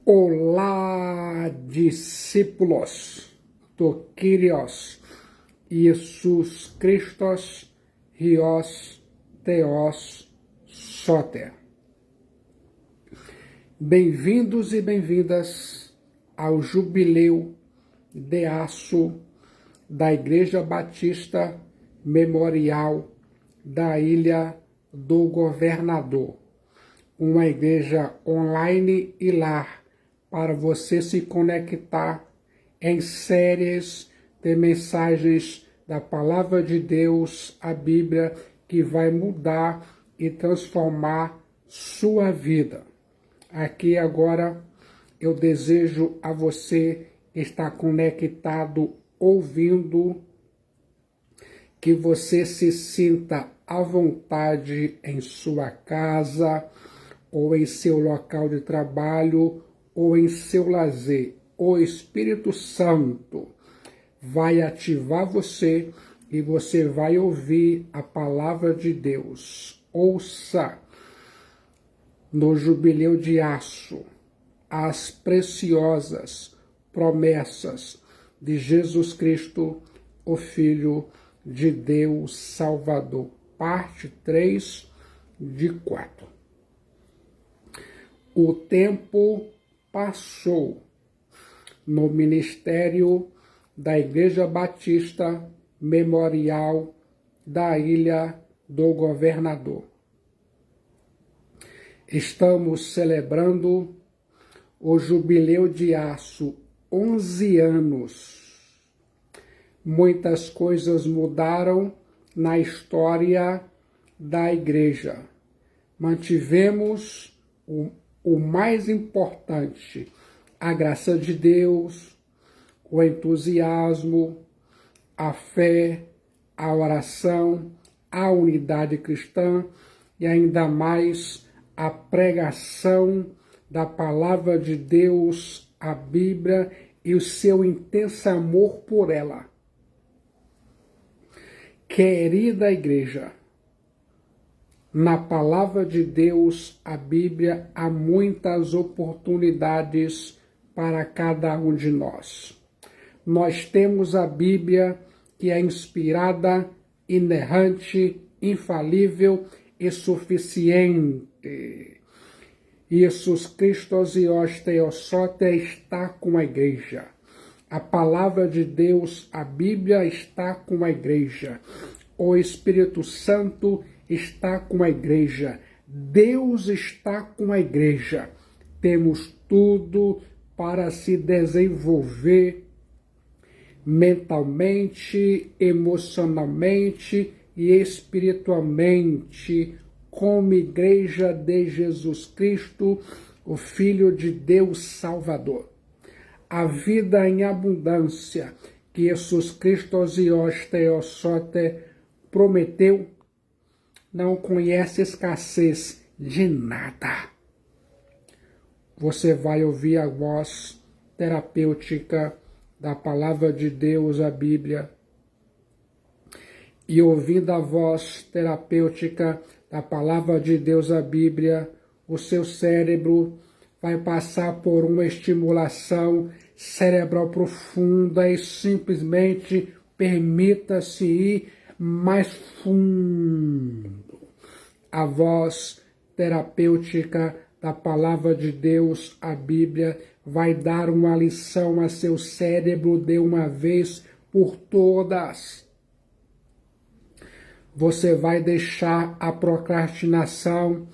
Olá, discípulos do Kyrios Jesus Christos Rios Theos Soter. Bem-vindos e bem-vindas ao jubileu de aço da Igreja Batista Memorial da Ilha do Governador, uma igreja online e lar para você se conectar em séries de mensagens da Palavra de Deus, a Bíblia, que vai mudar e transformar sua vida. Aqui agora eu desejo a você estar conectado, ouvindo, que você se sinta à vontade em sua casa, ou em seu local de trabalho, ou em seu lazer. O Espírito Santo vai ativar você e você vai ouvir a palavra de Deus. Ouça no jubileu de aço as preciosas promessas de Jesus Cristo, o Filho de Deus Salvador. Parte 3 de 4. O tempo passou no ministério da Igreja Batista Memorial da Ilha do Governador. Estamos celebrando o jubileu de aço, 11 anos. Muitas coisas mudaram na história da igreja. Mantivemos o mais importante, a graça de Deus, o entusiasmo, a fé, a oração, a unidade cristã e ainda mais a pregação da palavra de Deus, a Bíblia e o seu intenso amor por ela. Querida igreja, na palavra de Deus, a Bíblia, há muitas oportunidades para cada um de nós. Nós temos a Bíblia, que é inspirada, inerrante, infalível e suficiente. Jesus Cristo Rios Theos Soter está com a igreja. A palavra de Deus, a Bíblia, está com a igreja. O Espírito Santo está com a igreja. Deus está com a igreja. Temos tudo para se desenvolver mentalmente, emocionalmente e espiritualmente como igreja de Jesus Cristo, o Filho de Deus Salvador. A vida em abundância que Jesus Cristo Rios Theos Soter prometeu não conhece escassez de nada. Você vai ouvir a voz terapêutica da palavra de Deus, a Bíblia, e ouvindo a voz terapêutica da palavra de Deus, a Bíblia, o seu cérebro vai passar por uma estimulação cerebral profunda e simplesmente permita-se ir mais fundo. A voz terapêutica da palavra de Deus, a Bíblia, vai dar uma lição a seu cérebro de uma vez por todas. Você vai deixar a procrastinação,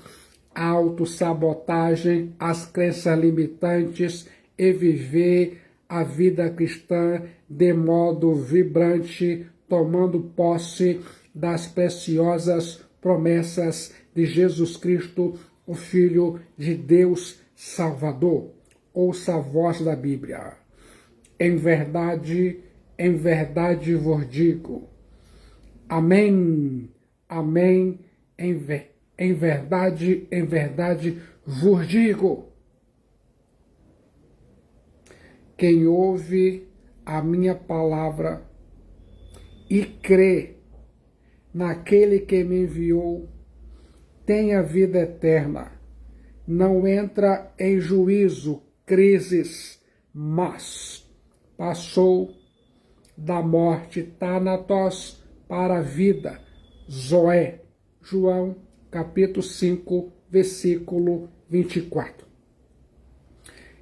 a autossabotagem, as crenças limitantes e viver a vida cristã de modo vibrante, tomando posse das preciosas promessas de Jesus Cristo, o Filho de Deus Salvador. Ouça a voz da Bíblia. Em verdade vos digo. Amém, amém, em verdade vos digo. Quem ouve a minha palavra e crê naquele que me enviou, tem a vida eterna, não entra em juízo, crises, mas passou da morte Thanatos para a vida, Zoé. João, capítulo 5, versículo 24.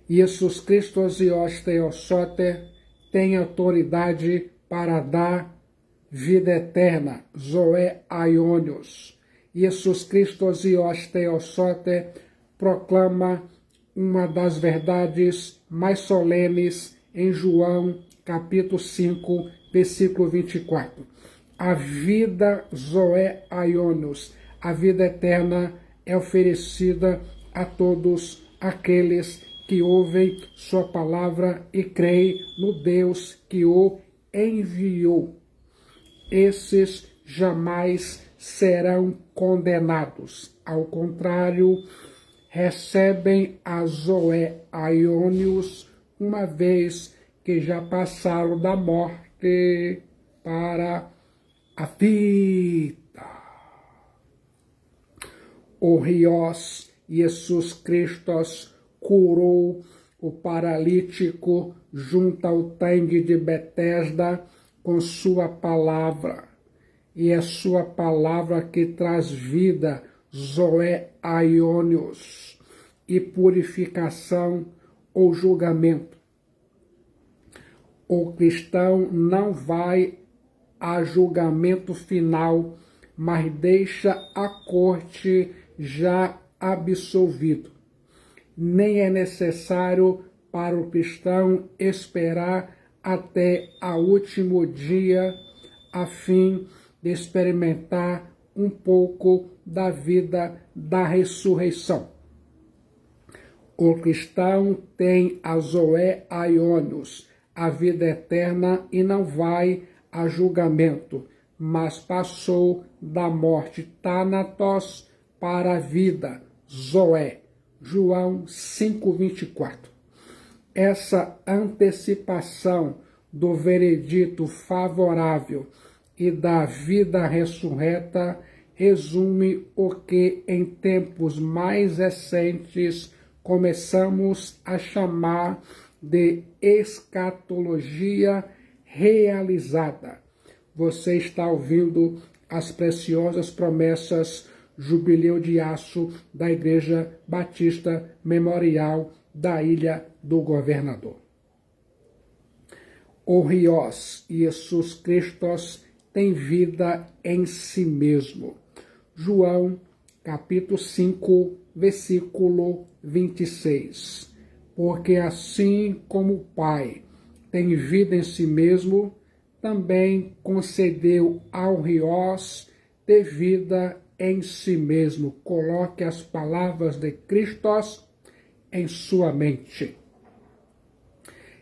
Jesus Cristo Zios Theosote tem autoridade para dar vida eterna, Zoé Aionios. Jesus Cristo Zios Theosote proclama uma das verdades mais solenes em João, capítulo 5, versículo 24. A vida Zoé Aionios, a vida eterna, é oferecida a todos aqueles que ouvem sua palavra e creem no Deus que o enviou. Esses jamais serão condenados. Ao contrário, recebem a Zoé Aionios uma vez que já passaram da morte para a vida. O Rios Jesus Cristo curou o paralítico junto ao tanque de Betesda com sua palavra. E é sua palavra que traz vida, Zoé Aionios, e purificação ou julgamento. O cristão não vai a julgamento final, mas deixa a corte já absolvido. Nem é necessário para o cristão esperar até o último dia a fim de experimentar um pouco da vida da ressurreição. O cristão tem a Zoé Aionios, a vida eterna, e não vai a julgamento, mas passou da morte Thanatos para a vida, Zoé. João 5:24. Essa antecipação do veredito favorável e da vida ressurreta resume o que em tempos mais recentes começamos a chamar de escatologia realizada. Você está ouvindo as preciosas promessas Jubileu de Aço da Igreja Batista Memorial da Ilha do Governador. O Rios Jesus Cristo tem vida em si mesmo. João, capítulo 5, versículo 26. Porque assim como o Pai tem vida em si mesmo, também concedeu ao Rios ter vida em si mesmo. Coloque as palavras de Cristo em sua mente.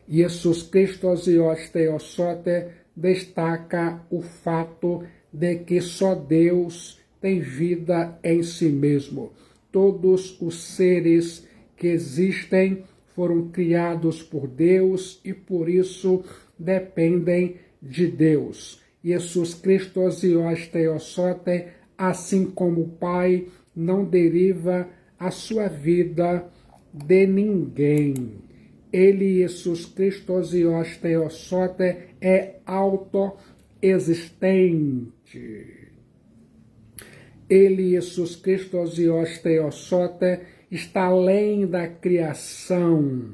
Jesus Cristo Zios Theosote destaca o fato de que só Deus tem vida em si mesmo. Todos os seres que existem foram criados por Deus e por isso dependem de Deus. Jesus Cristo Zios Theosote, assim como o Pai, não deriva a sua vida de ninguém. Ele, Jesus Cristo Zios Theosote, é autoexistente. Ele, Jesus Cristo Zios Theosote, está além da criação.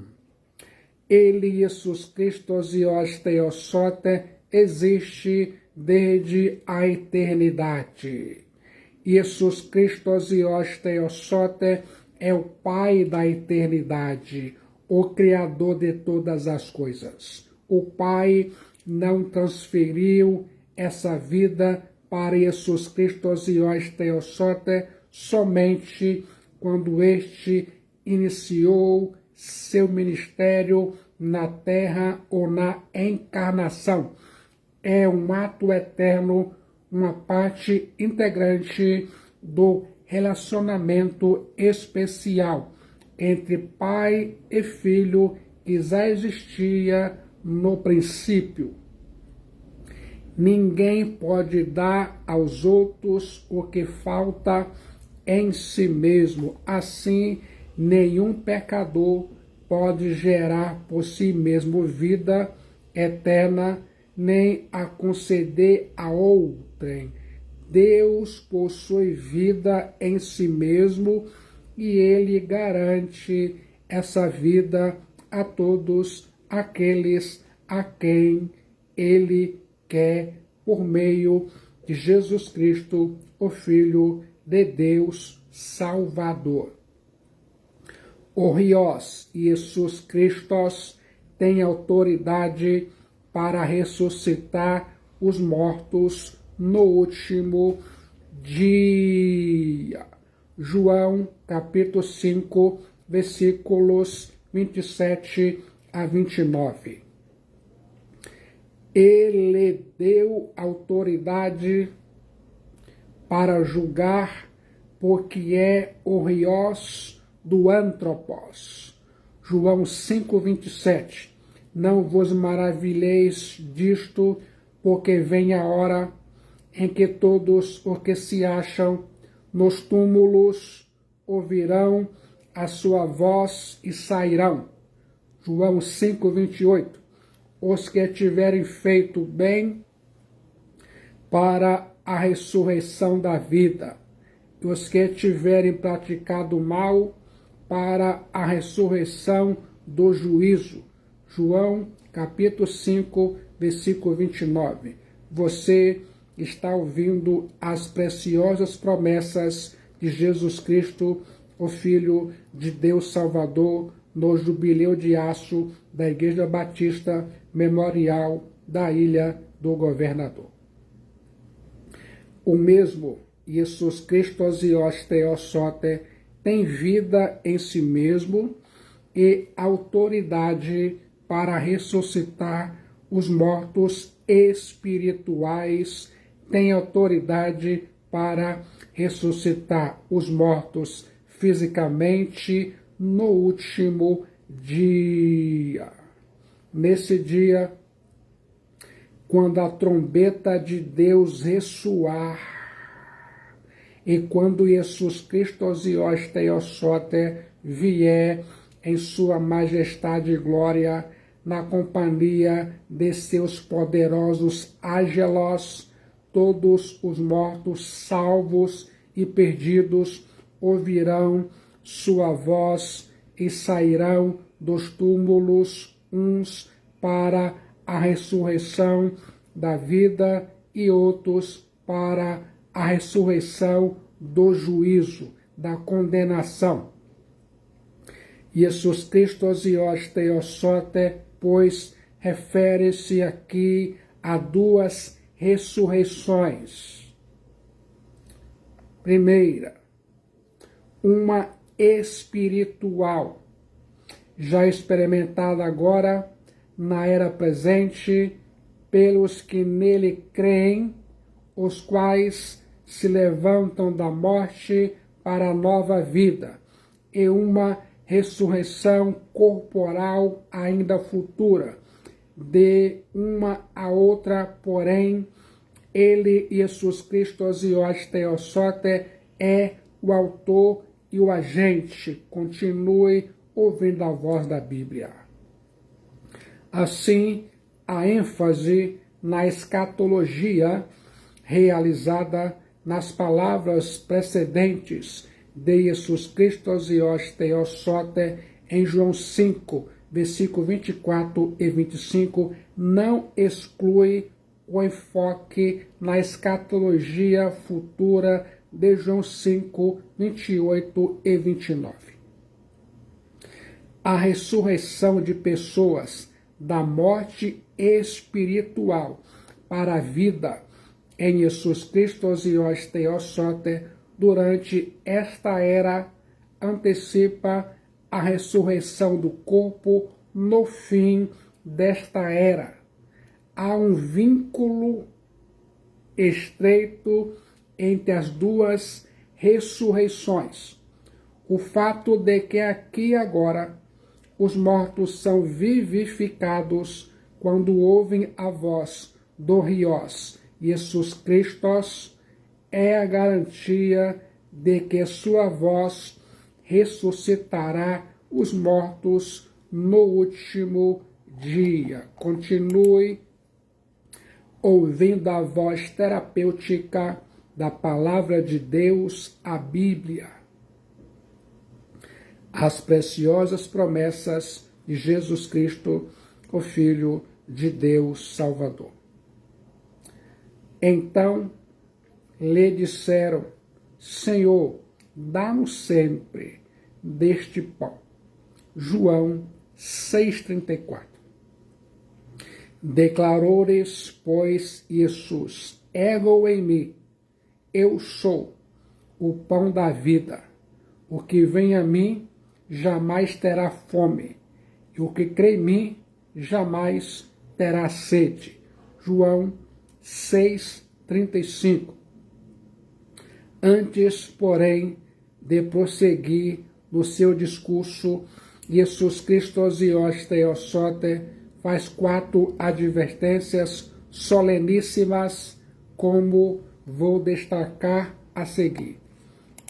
Ele, Jesus Cristo Zios Theosote, existe desde a eternidade. Jesus Cristo Zios Theosote é o Pai da eternidade, o Criador de todas as coisas. O Pai não transferiu essa vida para Jesus Cristo Zios Theosote somente quando este iniciou seu ministério na terra ou na encarnação. É um ato eterno, uma parte integrante do relacionamento especial entre pai e filho que já existia no princípio. Ninguém pode dar aos outros o que falta em si mesmo. Assim, nenhum pecador pode gerar por si mesmo vida eterna, nem a conceder a outrem. Deus possui vida em si mesmo e ele garante essa vida a todos aqueles a quem ele quer por meio de Jesus Cristo, o Filho de Deus Salvador. O Rios Jesus Cristo tem autoridade para ressuscitar os mortos no último dia. João capítulo 5, versículos 27 a 29. Ele deu autoridade para julgar, porque é o Rios do Antropos. João 5, 27. Não vos maravilheis disto, porque vem a hora em que todos os que se acham nos túmulos ouvirão a sua voz e sairão. João 5, 28. Os que tiverem feito bem para a ressurreição da vida, e os que tiverem praticado mal para a ressurreição do juízo. João capítulo 5, versículo 29. Você está ouvindo as preciosas promessas de Jesus Cristo, o Filho de Deus Salvador, no Jubileu de Aço da Igreja Batista Memorial da Ilha do Governador. O mesmo Jesus Cristo Theosote tem vida em si mesmo e autoridade para ressuscitar os mortos espirituais, tem autoridade para ressuscitar os mortos fisicamente no último dia. Nesse dia, quando a trombeta de Deus ressoar, e quando Jesus Cristo Theosote vier em sua majestade e glória, na companhia de seus poderosos ángelos, todos os mortos, salvos e perdidos, ouvirão sua voz e sairão dos túmulos, uns para a ressurreição da vida e outros para a ressurreição do juízo, da condenação. Jesus Cristo Theosote, pois, refere-se aqui a duas ressurreições. Primeira, uma espiritual, já experimentada agora na era presente pelos que nele creem, os quais se levantam da morte para a nova vida, e uma ressurreição corporal ainda futura. De uma a outra, porém, ele, Jesus Cristo Theosote, é o autor e o agente. Continue ouvindo a voz da Bíblia. Assim, a ênfase na escatologia realizada nas palavras precedentes de Jesus Cristo Theosote em João 5, versículo 24 e 25, não exclui o enfoque na escatologia futura de João 5, 28 e 29. A ressurreição de pessoas da morte espiritual para a vida em Jesus Cristo Theosote durante esta era antecipa a ressurreição do corpo no fim desta era. Há um vínculo estreito entre as duas ressurreições. O fato de que aqui e agora os mortos são vivificados quando ouvem a voz do Rios Jesus Cristo é a garantia de que sua voz ressuscitará os mortos no último dia. Continue ouvindo a voz terapêutica da Palavra de Deus, a Bíblia. As preciosas promessas de Jesus Cristo, o Filho de Deus Salvador. Então lhe disseram: Senhor, dá-nos sempre deste pão. João 6,34. Declarou-lhes, pois, Jesus: Ego em mim, eu sou o pão da vida. O que vem a mim jamais terá fome, e o que crê em mim jamais terá sede. João 6,35. Antes, porém, de prosseguir no seu discurso, Jesus Christos Ios Theosote faz 4 advertências soleníssimas, como vou destacar a seguir.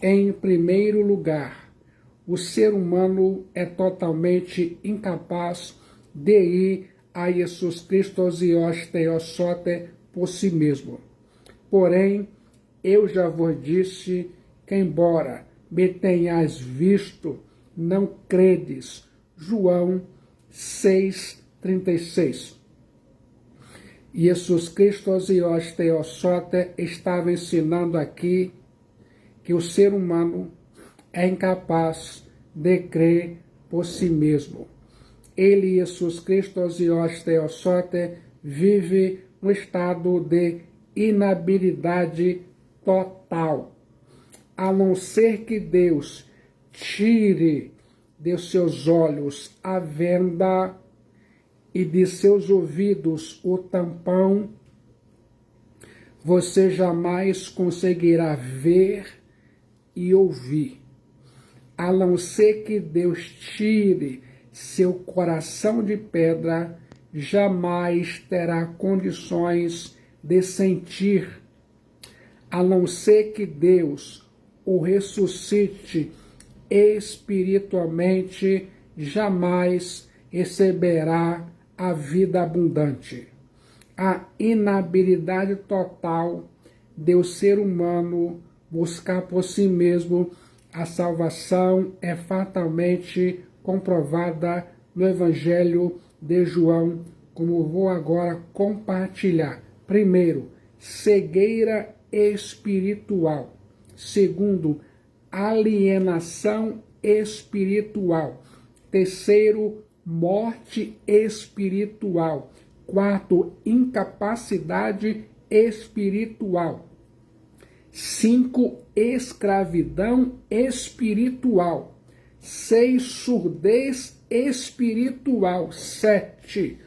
Em primeiro lugar, o ser humano é totalmente incapaz de ir a Jesus Christos Ios Theosote por si mesmo. Porém, eu já vos disse que, embora me tenhais visto, não credes. João 6,36. Jesus Christos Ios Theosote estava ensinando aqui que o ser humano é incapaz de crer por si mesmo. Ele, Jesus Christos Ios Theosote, vive um estado de inabilidade total, a não ser que Deus tire de seus olhos a venda e de seus ouvidos o tampão, você jamais conseguirá ver e ouvir. A não ser que Deus tire seu coração de pedra, jamais terá condições de sentir. A não ser que Deus o ressuscite espiritualmente, jamais receberá a vida abundante. A inabilidade total do ser humano buscar por si mesmo a salvação é fatalmente comprovada no Evangelho de João, como vou agora compartilhar. Primeiro, cegueira espiritual. Segundo, alienação espiritual. Terceiro, morte espiritual. Quarto, incapacidade espiritual. 5, escravidão espiritual. 6, surdez espiritual. 7,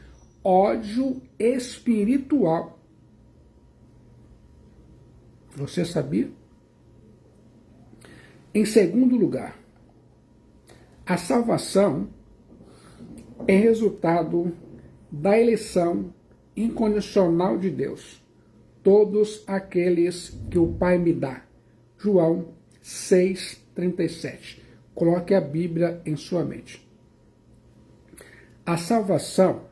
ódio espiritual. Você sabia? Em segundo lugar, a salvação é resultado da eleição incondicional de Deus. Todos aqueles que o Pai me dá. João 6,37. Coloque a Bíblia em sua mente. A salvação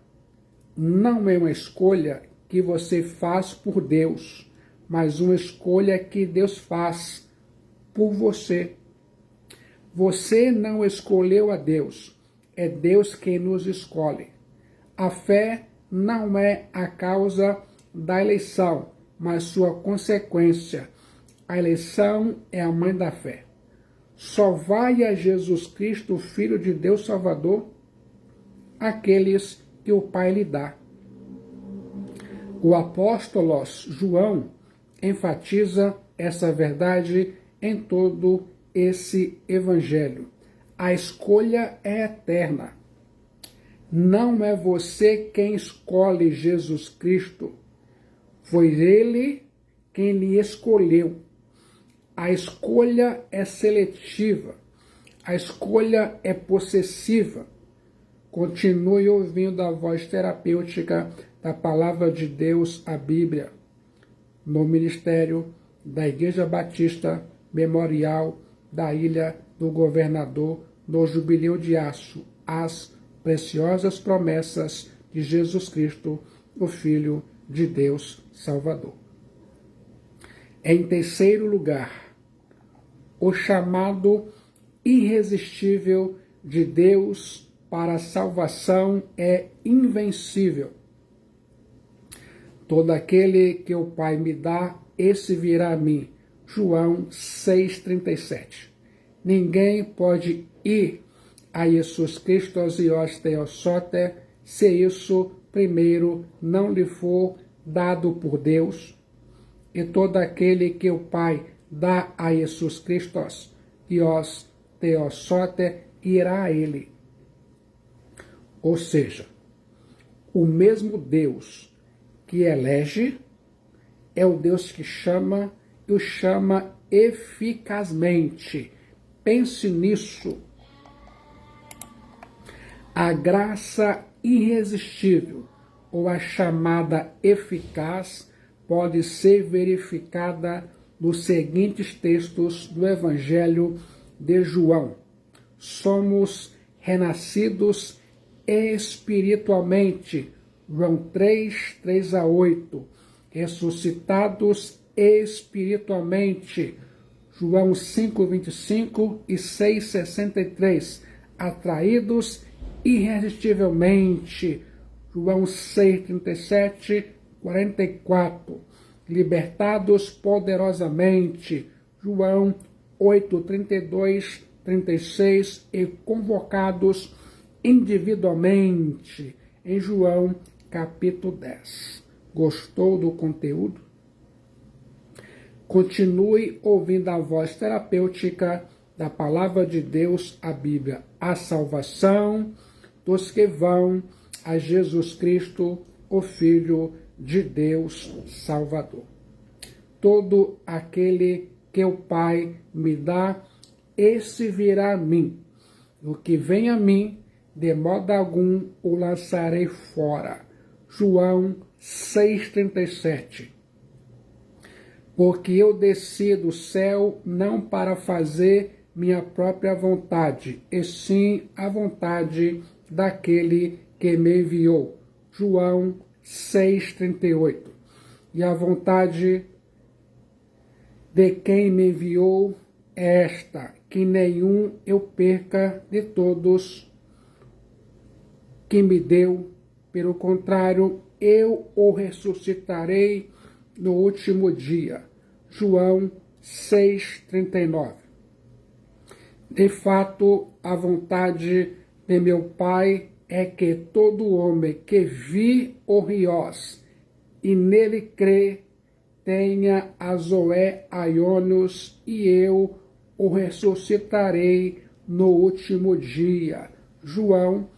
não é uma escolha que você faz por Deus, mas uma escolha que Deus faz por você. Você não escolheu a Deus, é Deus quem nos escolhe. A fé não é a causa da eleição, mas sua consequência. A eleição é a mãe da fé. Só vai a Jesus Cristo, Filho de Deus Salvador, aqueles que o Pai lhe dá. O apóstolo João enfatiza essa verdade em todo esse evangelho. A escolha é eterna. Não é você quem escolhe Jesus Cristo. Foi Ele quem lhe escolheu. A escolha é seletiva. A escolha é possessiva. Continue ouvindo a voz terapêutica da Palavra de Deus, a Bíblia, no ministério da Igreja Batista Memorial da Ilha do Governador, no Jubileu de Aço, às preciosas promessas de Jesus Cristo, o Filho de Deus Salvador. Em terceiro lugar, o chamado irresistível de Deus para a salvação é invencível. Todo aquele que o Pai me dá, esse virá a mim. João 6,37. Ninguém pode ir a Jesus Cristo osios theosote se isso primeiro não lhe for dado por Deus. E todo aquele que o Pai dá a Jesus Cristo osios theosote irá a ele. Ou seja, o mesmo Deus que elege é o Deus que chama e o chama eficazmente. Pense nisso. A graça irresistível ou a chamada eficaz pode ser verificada nos seguintes textos do Evangelho de João. Somos renascidos espiritualmente, João 3, 3-8, ressuscitados espiritualmente, João 5:25 e 6:63, atraídos irresistivelmente, João 6:37, 44, libertados poderosamente, João 8:32, 36 e convocados individualmente, em João capítulo 10. Gostou do conteúdo? Continue ouvindo a voz terapêutica da Palavra de Deus, a Bíblia, a salvação dos que vão a Jesus Cristo, o Filho de Deus Salvador. Todo aquele que o Pai me dá, esse virá a mim. O que vem a mim, de modo algum o lançarei fora. João 6,37. Porque eu desci do céu não para fazer minha própria vontade, e sim a vontade daquele que me enviou. João 6,38. E a vontade de quem me enviou é esta, que nenhum eu perca de todos que me deu, pelo contrário, eu o ressuscitarei no último dia. João 6,39. De fato, a vontade de meu Pai é que todo homem que vi o Riós e nele crê tenha a Zoé Aionios, e eu o ressuscitarei no último dia. João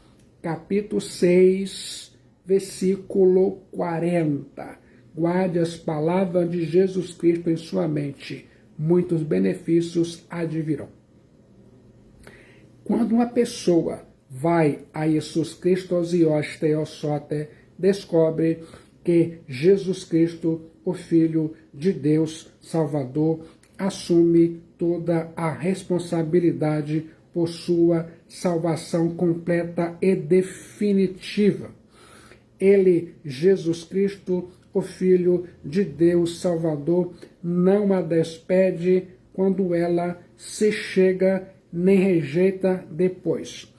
capítulo 6, versículo 40. Guarde as palavras de Jesus Cristo em sua mente. Muitos benefícios advirão. Quando uma pessoa vai a Jesus Cristo osios theosote, descobre que Jesus Cristo, o Filho de Deus Salvador, assume toda a responsabilidade por sua salvação completa e definitiva. Ele, Jesus Cristo, o Filho de Deus Salvador, não a despede quando ela se chega, nem rejeita depois.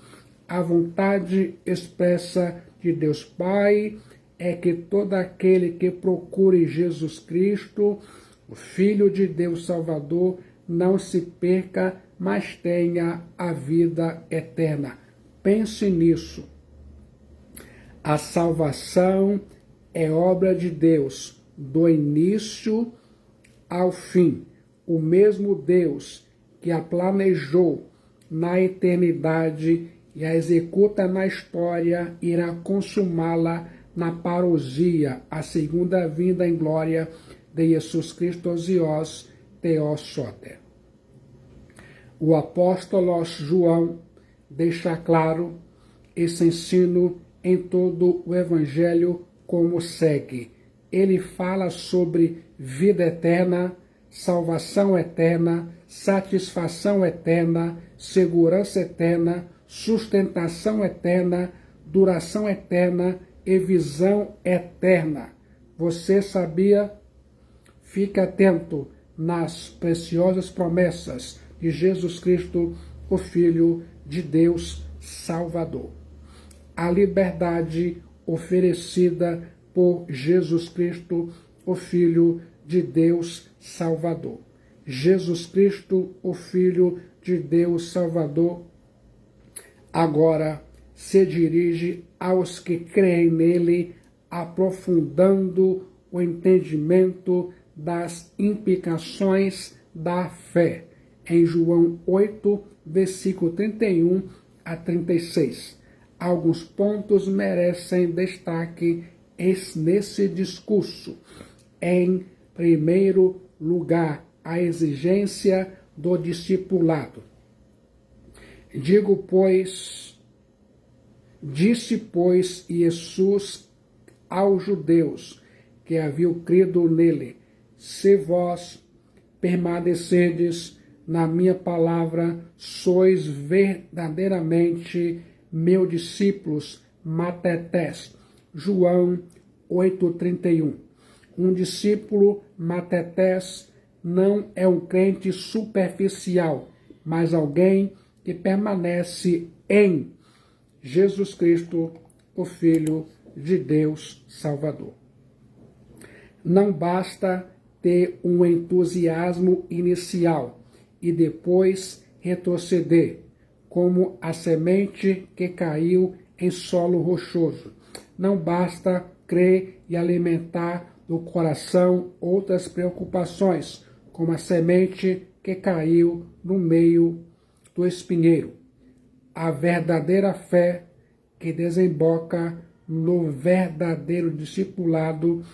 A vontade expressa de Deus Pai é que todo aquele que procure Jesus Cristo, o Filho de Deus Salvador, não se perca, mas tenha a vida eterna. Pense nisso. A salvação é obra de Deus, do início ao fim. O mesmo Deus que a planejou na eternidade e a executa na história, irá consumá-la na parousia, a segunda vinda em glória de Jesus Cristo osios theosote. O apóstolo João deixa claro esse ensino em todo o Evangelho como segue. Ele fala sobre vida eterna, salvação eterna, satisfação eterna, segurança eterna, sustentação eterna, duração eterna e visão eterna. Você sabia? Fique atento nas preciosas promessas de Jesus Cristo, o Filho de Deus Salvador. A liberdade oferecida por Jesus Cristo, o Filho de Deus Salvador. Jesus Cristo, o Filho de Deus Salvador, agora se dirige aos que creem nele, aprofundando o entendimento das implicações da fé. Em João 8, versículo 31 a 36. Alguns pontos merecem destaque nesse discurso. Em primeiro lugar, a exigência do discipulado. Disse, pois, Jesus aos judeus que haviam crido nele: se vós permanecerdes na minha palavra, sois verdadeiramente meus discípulos, matetés. João 8,31. Um discípulo matetés não é um crente superficial, mas alguém que permanece em Jesus Cristo, o Filho de Deus Salvador. Não basta ter um entusiasmo inicial e depois retroceder, como a semente que caiu em solo rochoso. Não basta crer e alimentar no coração outras preocupações, como a semente que caiu no meio do espinheiro. A verdadeira fé que desemboca no verdadeiro discipulado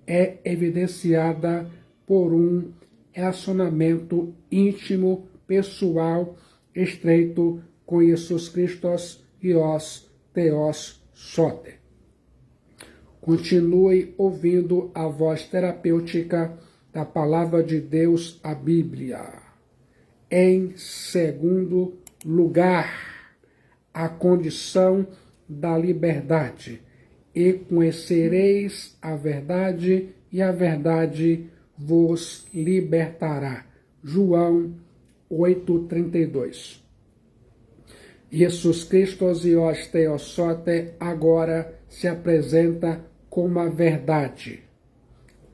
é evidenciada por um relacionamento íntimo, pessoal, estreito com Jesus Cristo e os Theos Soter. Continue ouvindo a voz terapêutica da Palavra de Deus, a Bíblia. Em segundo lugar, a condição da liberdade. E conhecereis a verdade, e a verdade vos libertará. João 8,32. Jesus Cristo e os Theos Soter agora se apresenta como a verdade.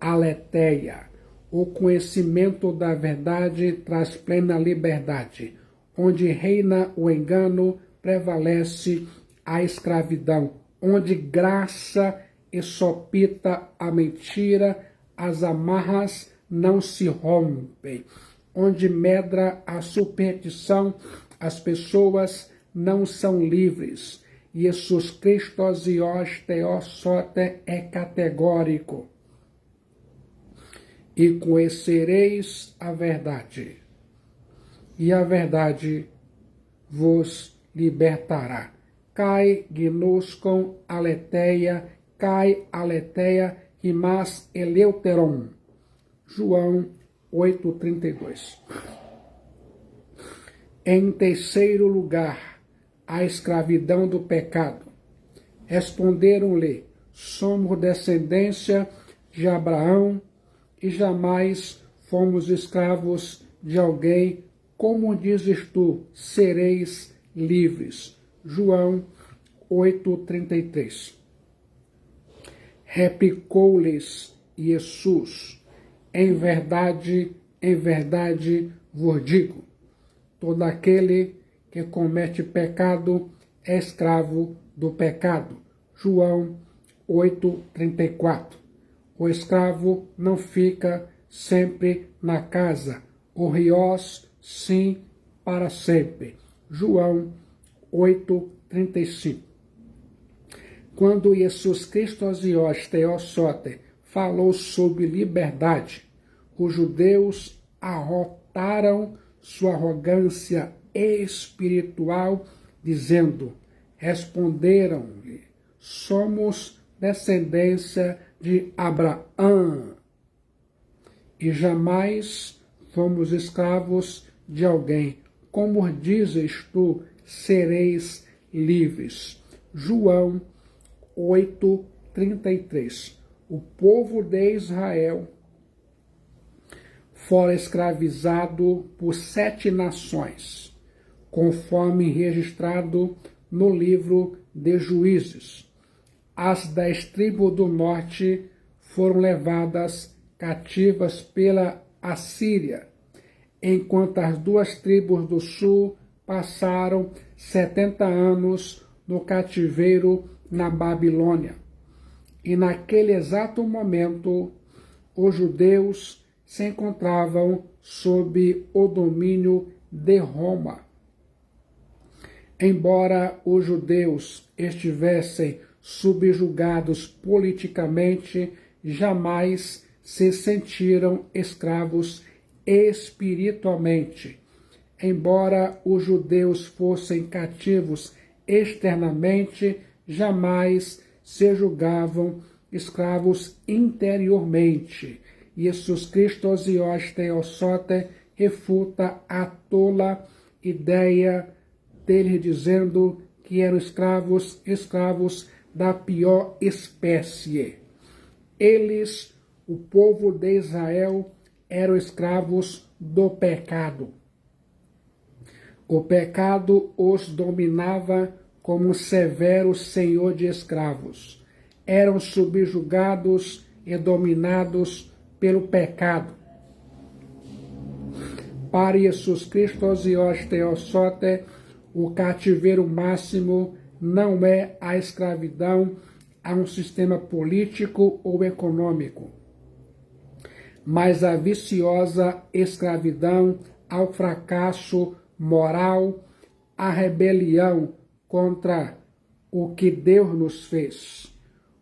Aletheia. O conhecimento da verdade traz plena liberdade. Onde reina o engano, prevalece a escravidão. Onde graça exopita a mentira, as amarras não se rompem. Onde medra a superstição, as pessoas não são livres. Jesus Cristo e os Theos Soter é categórico. E conhecereis a verdade, e a verdade vos libertará. Kai gnoscon aletheia, kai aletheia imas eleuteron. João 8,32. Em terceiro lugar, a escravidão do pecado. Responderam-lhe: somos descendência de Abraão e jamais fomos escravos de alguém. Como dizes tu, sereis livres? João 8,33. Replicou-lhes Jesus: em verdade vos digo, todo aquele que comete pecado é escravo do pecado. João 8,34. O escravo não fica sempre na casa, o riós sim para sempre. João 8,35. Quando Jesus Cristo e os Theos Soter falou sobre liberdade, os judeus arrotaram sua arrogância espiritual, dizendo: responderam-lhe: somos descendência de Abraão e jamais fomos escravos de alguém. Como dizes tu, sereis livres? João 8:33. O povo de Israel fora escravizado por 7 nações, conforme registrado no livro de Juízes. As 10 tribos do norte foram levadas cativas pela Assíria, enquanto as 2 tribos do sul passaram 70 anos no cativeiro na Babilônia. E naquele exato momento, os judeus se encontravam sob o domínio de Roma. Embora os judeus estivessem subjugados politicamente, jamais se sentiram escravos espiritualmente. Embora os judeus fossem cativos externamente, jamais se julgavam escravos interiormente. Jesus Cristo Osios Theosote refuta a tola ideia dele dizendo que eram escravos da pior espécie. Eles, o povo de Israel, eram escravos do pecado. O pecado os dominava como um severo senhor de escravos. Eram subjugados e dominados pelo pecado. Para Jesus Cristo Osios Theosote, o cativeiro máximo não é a escravidão a um sistema político ou econômico, mas a viciosa escravidão ao fracasso moral, à rebelião contra o que Deus nos fez.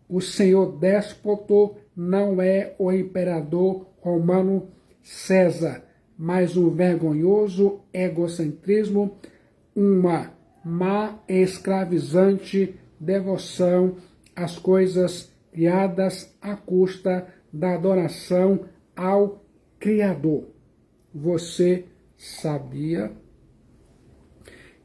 O Senhor déspota não é o imperador romano César, mas um vergonhoso egocentrismo, uma má e escravizante devoção às coisas criadas à custa da adoração ao Criador. Você sabia?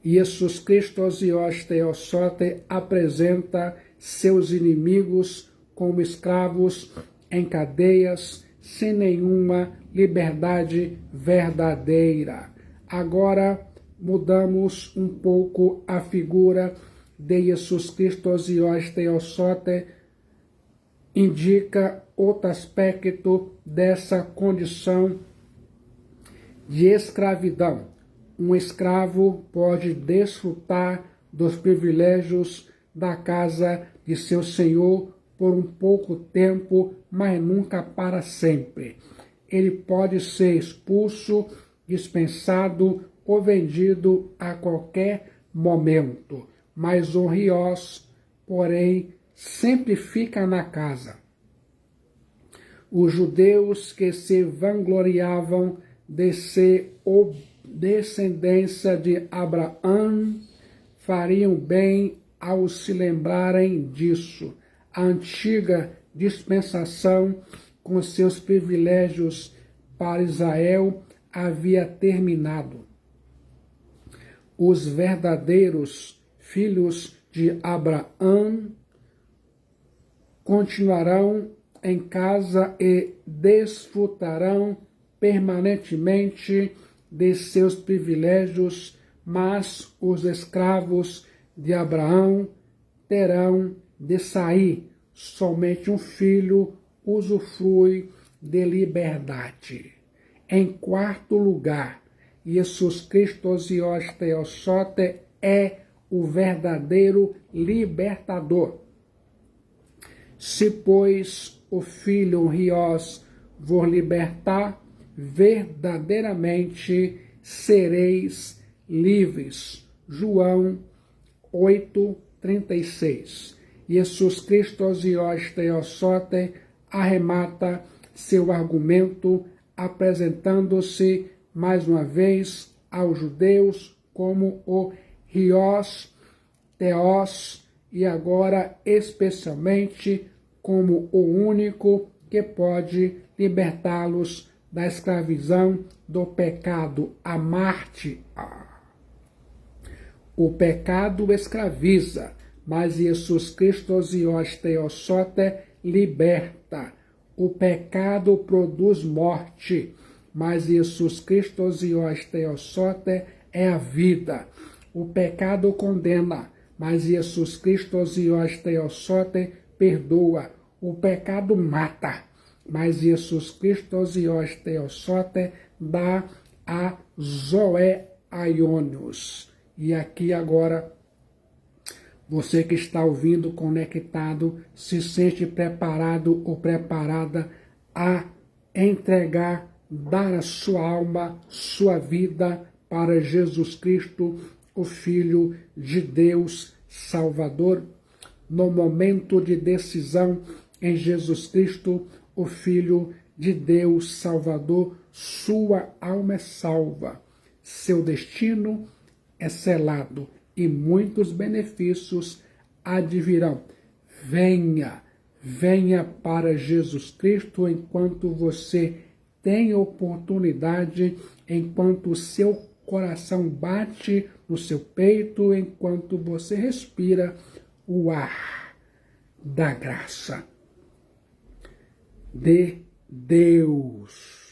Jesus Cristo Osios Theosote apresenta seus inimigos como escravos em cadeias, sem nenhuma liberdade verdadeira. Agora mudamos um pouco a figura de Jesus Cristo Osios Theosote, indica outro aspecto dessa condição de escravidão. Um escravo pode desfrutar dos privilégios da casa de seu senhor por um pouco tempo, mas nunca para sempre. Ele pode ser expulso, dispensado ou vendido a qualquer momento, mas o riós, porém, sempre fica na casa. Os judeus que se vangloriavam de ser descendência de Abraão fariam bem ao se lembrarem disso. A antiga dispensação, com seus privilégios para Israel, havia terminado. Os verdadeiros filhos de Abraão continuarão em casa e desfrutarão permanentemente de seus privilégios, mas os escravos de Abraão terão de sair. Somente um filho usufrui de liberdade. Em quarto lugar, Jesus Cristo Osios Theosote é o verdadeiro libertador. Se, pois, o Filho riós vos libertar, verdadeiramente sereis livres. João 8:36. Jesus Cristo Osios Theosote arremata seu argumento apresentando-se mais uma vez aos judeus como o riós theos e agora especialmente como o único que pode libertá-los da escravidão do pecado, amarte. O pecado escraviza, mas Jesus Cristo Dios teossote liberta. O pecado produz morte, mas Jesus Cristo Dios teossote é a vida. O pecado condena, mas Jesus Cristo Dios teossote perdoa. O pecado mata, mas Jesus Cristo Dios teossote dá a zoe aionios. E aqui agora, você que está ouvindo, conectado, se sente preparado ou preparada a entregar, dar a sua alma, sua vida para Jesus Cristo, o Filho de Deus Salvador. No momento de decisão em Jesus Cristo, o Filho de Deus Salvador, sua alma é salva, seu destino é selado e muitos benefícios advirão. Venha, venha para Jesus Cristo enquanto você tem oportunidade, enquanto o seu coração bate no seu peito, enquanto você respira o ar da graça de Deus.